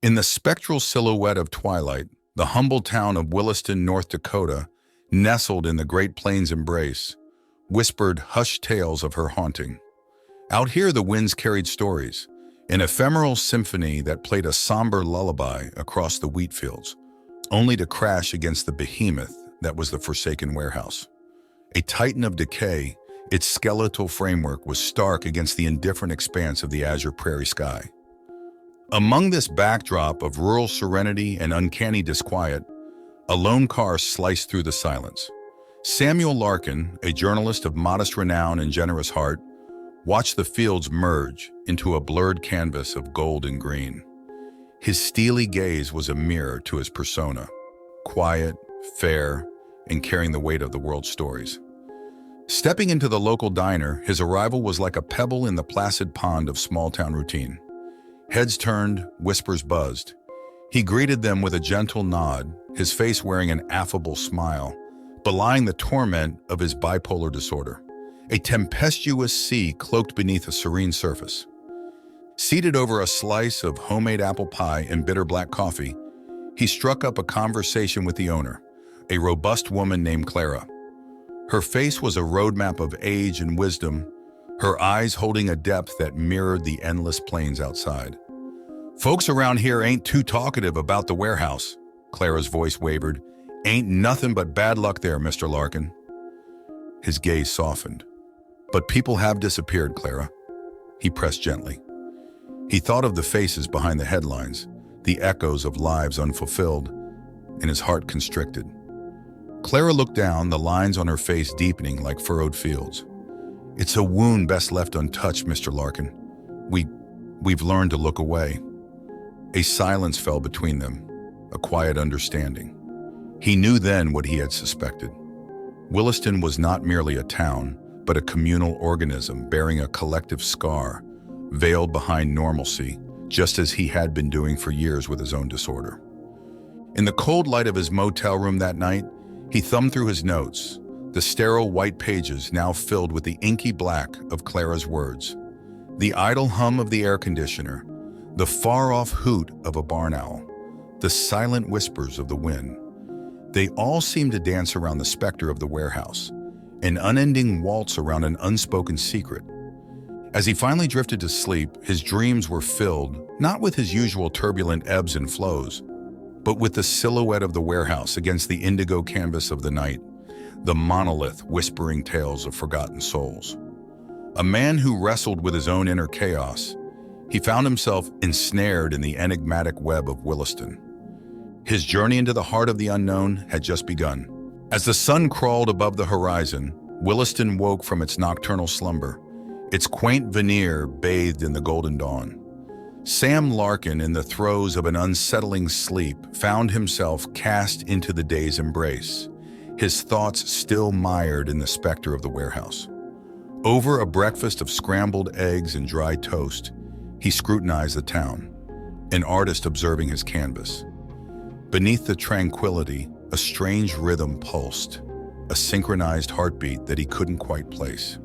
In the spectral silhouette of twilight, the humble town of Williston, North Dakota, nestled in the Great Plains embrace, whispered hushed tales of her haunting. Out here the winds carried stories, an ephemeral symphony that played a somber lullaby across the wheat fields, only to crash against the behemoth that was the forsaken warehouse. A titan of decay, its skeletal framework was stark against the indifferent expanse of the azure prairie sky. Among this backdrop of rural serenity and uncanny disquiet, a lone car sliced through the silence. Samuel Larkin, a journalist of modest renown and generous heart, watched the fields merge into a blurred canvas of gold and green. His steely gaze was a mirror to his persona, quiet, fair, and carrying the weight of the world's stories. Stepping into the local diner, his arrival was like a pebble in the placid pond of small-town routine. Heads turned, whispers buzzed. He greeted them with a gentle nod, his face wearing an affable smile, belying the torment of his bipolar disorder. A tempestuous sea cloaked beneath a serene surface. Seated over a slice of homemade apple pie and bitter black coffee, he struck up a conversation with the owner, a robust woman named Clara. Her face was a roadmap of age and wisdom, her eyes holding a depth that mirrored the endless plains outside. "Folks around here ain't too talkative about the warehouse," Clara's voice wavered. "Ain't nothing but bad luck there, Mr. Larkin." His gaze softened. "But people have disappeared, Clara." He pressed gently. He thought of the faces behind the headlines, the echoes of lives unfulfilled, and his heart constricted. Clara looked down, the lines on her face deepening like furrowed fields. "It's a wound best left untouched, Mr. Larkin. We've learned to look away." A silence fell between them, a quiet understanding. He knew then what he had suspected. Williston was not merely a town, but a communal organism bearing a collective scar, veiled behind normalcy, just as he had been doing for years with his own disorder. In the cold light of his motel room that night, he thumbed through his notes, the sterile white pages now filled with the inky black of Clara's words. The idle hum of the air conditioner, the far-off hoot of a barn owl, the silent whispers of the wind. They all seemed to dance around the specter of the warehouse, an unending waltz around an unspoken secret. As he finally drifted to sleep, his dreams were filled not with his usual turbulent ebbs and flows, but with the silhouette of the warehouse against the indigo canvas of the night, the monolith whispering tales of forgotten souls. A man who wrestled with his own inner chaos, he found himself ensnared in the enigmatic web of Williston. His journey into the heart of the unknown had just begun. As the sun crawled above the horizon, Williston woke from its nocturnal slumber, its quaint veneer bathed in the golden dawn. Sam Larkin, in the throes of an unsettling sleep, found himself cast into the day's embrace, his thoughts still mired in the specter of the warehouse. Over a breakfast of scrambled eggs and dry toast, he scrutinized the town, an artist observing his canvas. Beneath the tranquility, a strange rhythm pulsed, a synchronized heartbeat that he couldn't quite place.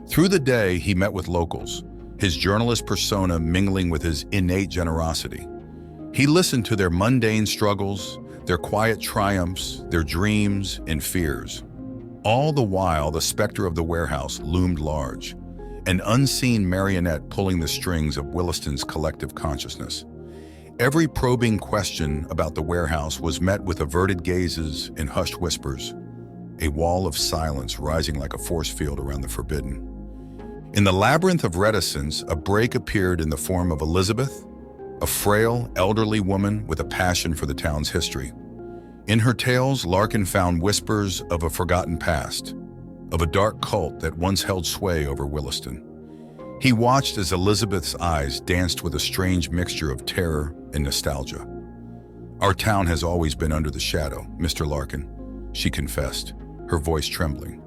Through the day, he met with locals, his journalist persona mingling with his innate generosity. He listened to their mundane struggles, their quiet triumphs, their dreams and fears. All the while, the specter of the warehouse loomed large, an unseen marionette pulling the strings of Williston's collective consciousness. Every probing question about the warehouse was met with averted gazes and hushed whispers, a wall of silence rising like a force field around the forbidden. In the labyrinth of reticence, a break appeared in the form of Elizabeth, a frail, elderly woman with a passion for the town's history. In her tales, Larkin found whispers of a forgotten past, of a dark cult that once held sway over Williston. He watched as Elizabeth's eyes danced with a strange mixture of terror and nostalgia. "Our town has always been under the shadow, Mr. Larkin," she confessed, her voice trembling.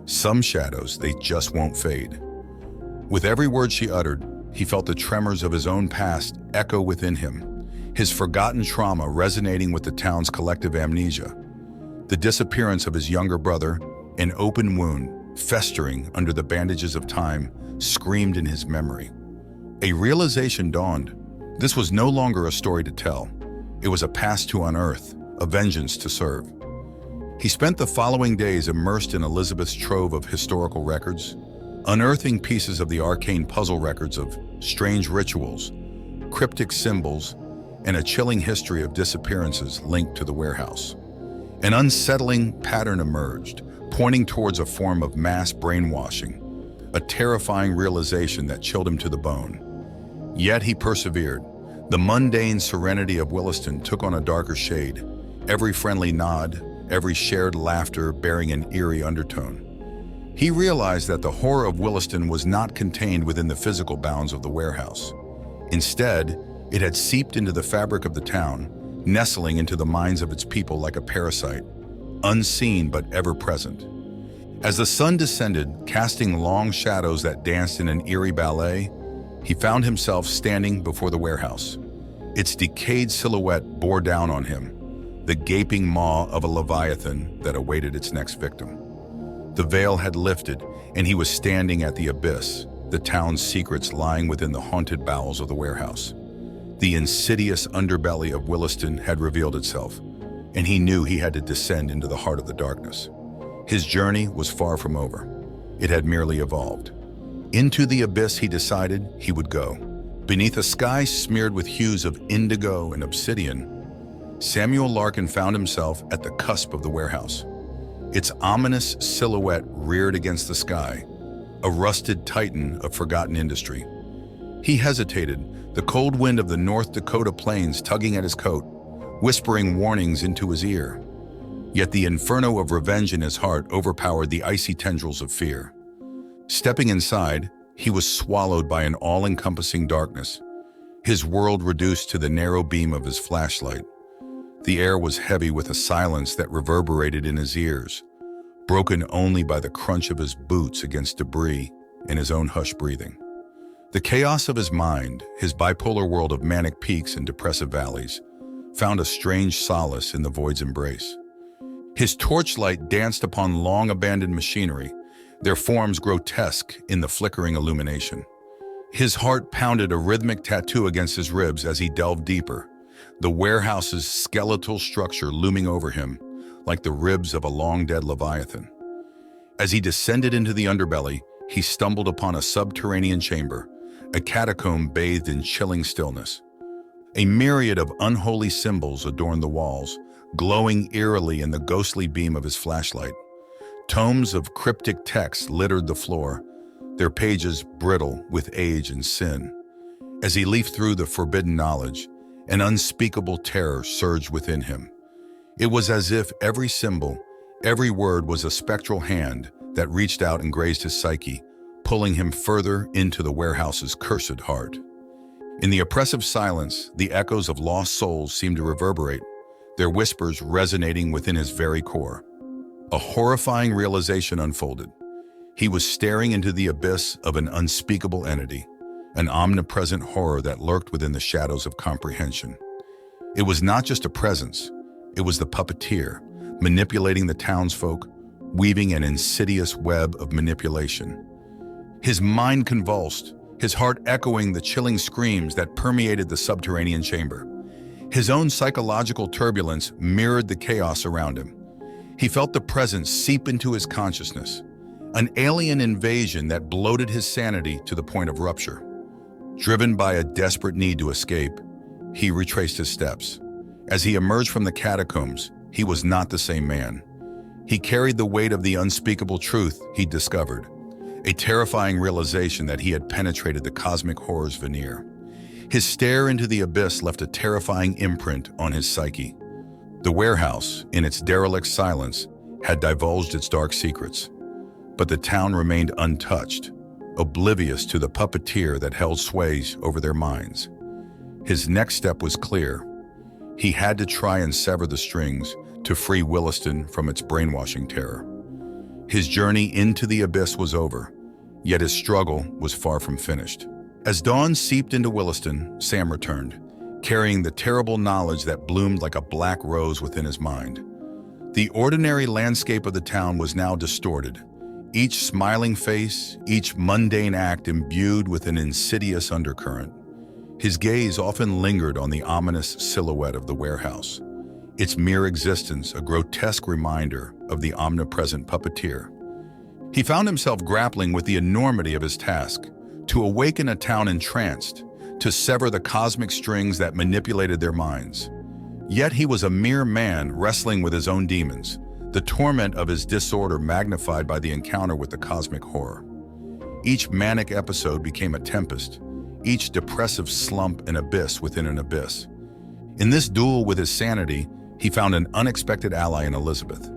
"Some shadows, they just won't fade." With every word she uttered, he felt the tremors of his own past echo within him, his forgotten trauma resonating with the town's collective amnesia. The disappearance of his younger brother, an open wound, festering under the bandages of time, screamed in his memory. A realization dawned. This was no longer a story to tell. It was a past to unearth, a vengeance to serve. He spent the following days immersed in Elizabeth's trove of historical records, unearthing pieces of the arcane puzzle records of strange rituals, cryptic symbols, and a chilling history of disappearances linked to the warehouse. An unsettling pattern emerged, pointing towards a form of mass brainwashing, a terrifying realization that chilled him to the bone. Yet he persevered. The mundane serenity of Williston took on a darker shade, every friendly nod, every shared laughter bearing an eerie undertone. He realized that the horror of Williston was not contained within the physical bounds of the warehouse. Instead, it had seeped into the fabric of the town, nestling into the minds of its people like a parasite, unseen but ever present. As the sun descended, casting long shadows that danced in an eerie ballet, he found himself standing before the warehouse. Its decayed silhouette bore down on him, the gaping maw of a leviathan that awaited its next victim. The veil had lifted, and he was standing at the abyss, the town's secrets lying within the haunted bowels of the warehouse. The insidious underbelly of Williston had revealed itself, and he knew he had to descend into the heart of the darkness. His journey was far from over. It had merely evolved. Into the abyss, he decided, he would go. Beneath a sky smeared with hues of indigo and obsidian, Samuel Larkin found himself at the cusp of the warehouse. Its ominous silhouette reared against the sky, a rusted titan of forgotten industry. He hesitated, the cold wind of the North Dakota plains tugging at his coat, whispering warnings into his ear. Yet the inferno of revenge in his heart overpowered the icy tendrils of fear. Stepping inside, he was swallowed by an all-encompassing darkness, his world reduced to the narrow beam of his flashlight. The air was heavy with a silence that reverberated in his ears, broken only by the crunch of his boots against debris and his own hushed breathing. The chaos of his mind, his bipolar world of manic peaks and depressive valleys, found a strange solace in the void's embrace. His torchlight danced upon long-abandoned machinery, their forms grotesque in the flickering illumination. His heart pounded a rhythmic tattoo against his ribs as he delved deeper, the warehouse's skeletal structure looming over him like the ribs of a long-dead leviathan. As he descended into the underbelly, he stumbled upon a subterranean chamber, a catacomb bathed in chilling stillness. A myriad of unholy symbols adorned the walls, glowing eerily in the ghostly beam of his flashlight. Tomes of cryptic text littered the floor, their pages brittle with age and sin. As he leafed through the forbidden knowledge, an unspeakable terror surged within him. It was as if every symbol, every word was a spectral hand that reached out and grazed his psyche, pulling him further into the warehouse's cursed heart. In the oppressive silence, the echoes of lost souls seemed to reverberate, their whispers resonating within his very core. A horrifying realization unfolded. He was staring into the abyss of an unspeakable entity, an omnipresent horror that lurked within the shadows of comprehension. It was not just a presence, it was the puppeteer, manipulating the townsfolk, weaving an insidious web of manipulation. His mind convulsed, his heart echoing the chilling screams that permeated the subterranean chamber. His own psychological turbulence mirrored the chaos around him. He felt the presence seep into his consciousness, an alien invasion that bloated his sanity to the point of rupture. Driven by a desperate need to escape, he retraced his steps. As he emerged from the catacombs, he was not the same man. He carried the weight of the unspeakable truth he'd discovered, a terrifying realization that he had penetrated the cosmic horror's veneer. His stare into the abyss left a terrifying imprint on his psyche. The warehouse, in its derelict silence, had divulged its dark secrets, but the town remained untouched, oblivious to the puppeteer that held sway over their minds. His next step was clear. He had to try and sever the strings to free Williston from its brainwashing terror. His journey into the abyss was over, yet his struggle was far from finished. As dawn seeped into Williston, Sam returned, carrying the terrible knowledge that bloomed like a black rose within his mind. The ordinary landscape of the town was now distorted, each smiling face, each mundane act imbued with an insidious undercurrent. His gaze often lingered on the ominous silhouette of the warehouse, its mere existence a grotesque reminder of the omnipresent puppeteer. He found himself grappling with the enormity of his task, to awaken a town entranced, to sever the cosmic strings that manipulated their minds. Yet he was a mere man wrestling with his own demons, the torment of his disorder magnified by the encounter with the cosmic horror. Each manic episode became a tempest, each depressive slump an abyss within an abyss. In this duel with his sanity, he found an unexpected ally in Elizabeth.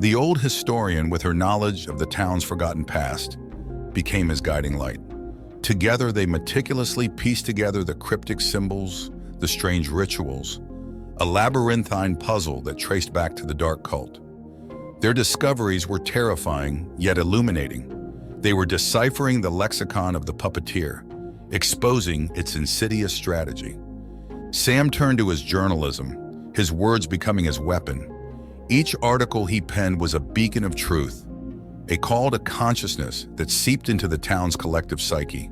The old historian, with her knowledge of the town's forgotten past, became his guiding light. Together, they meticulously pieced together the cryptic symbols, the strange rituals, a labyrinthine puzzle that traced back to the dark cult. Their discoveries were terrifying, yet illuminating. They were deciphering the lexicon of the puppeteer, exposing its insidious strategy. Sam turned to his journalism, his words becoming his weapon. Each article he penned was a beacon of truth, a call to consciousness that seeped into the town's collective psyche.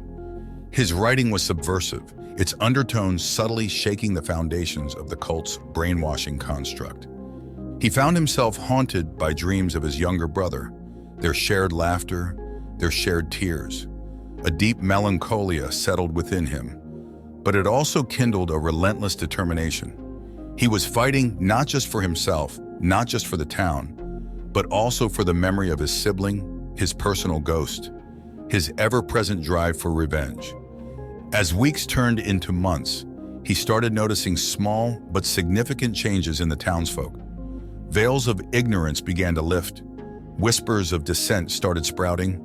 His writing was subversive, its undertones subtly shaking the foundations of the cult's brainwashing construct. He found himself haunted by dreams of his younger brother, their shared laughter, their shared tears. A deep melancholia settled within him, but it also kindled a relentless determination. He was fighting not just for himself, not just for the town, but also for the memory of his sibling, his personal ghost, his ever-present drive for revenge. As weeks turned into months, he started noticing small but significant changes in the townsfolk. Veils of ignorance began to lift. Whispers of dissent started sprouting,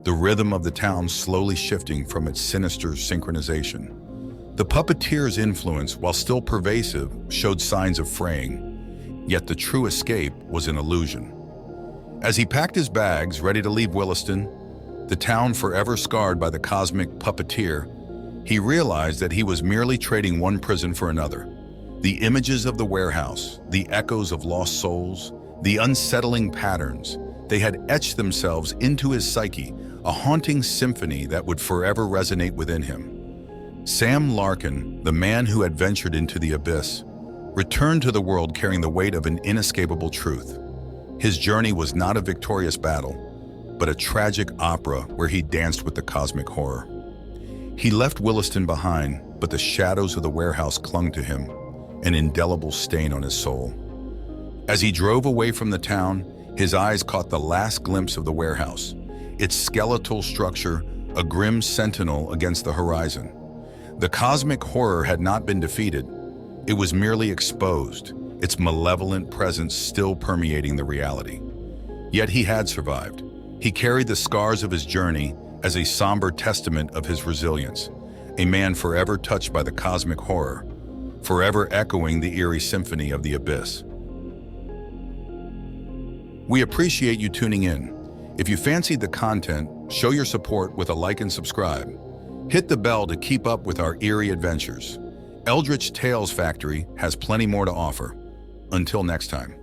the rhythm of the town slowly shifting from its sinister synchronization. The puppeteer's influence, while still pervasive, showed signs of fraying, yet the true escape was an illusion. As he packed his bags, ready to leave Williston, the town forever scarred by the cosmic puppeteer, he realized that he was merely trading one prison for another. The images of the warehouse, the echoes of lost souls, the unsettling patterns, they had etched themselves into his psyche, a haunting symphony that would forever resonate within him. Sam Larkin, the man who had ventured into the abyss, returned to the world carrying the weight of an inescapable truth. His journey was not a victorious battle, but a tragic opera where he danced with the cosmic horror. He left Williston behind, but the shadows of the warehouse clung to him, an indelible stain on his soul. As he drove away from the town, his eyes caught the last glimpse of the warehouse, its skeletal structure, a grim sentinel against the horizon. The cosmic horror had not been defeated. It was merely exposed, its malevolent presence still permeating the reality. Yet he had survived. He carried the scars of his journey as a somber testament of his resilience, a man forever touched by the cosmic horror, forever echoing the eerie symphony of the abyss. We appreciate you tuning in. If you fancied the content, show your support with a like and subscribe. Hit the bell to keep up with our eerie adventures. Eldritch Tales Factory has plenty more to offer. Until next time.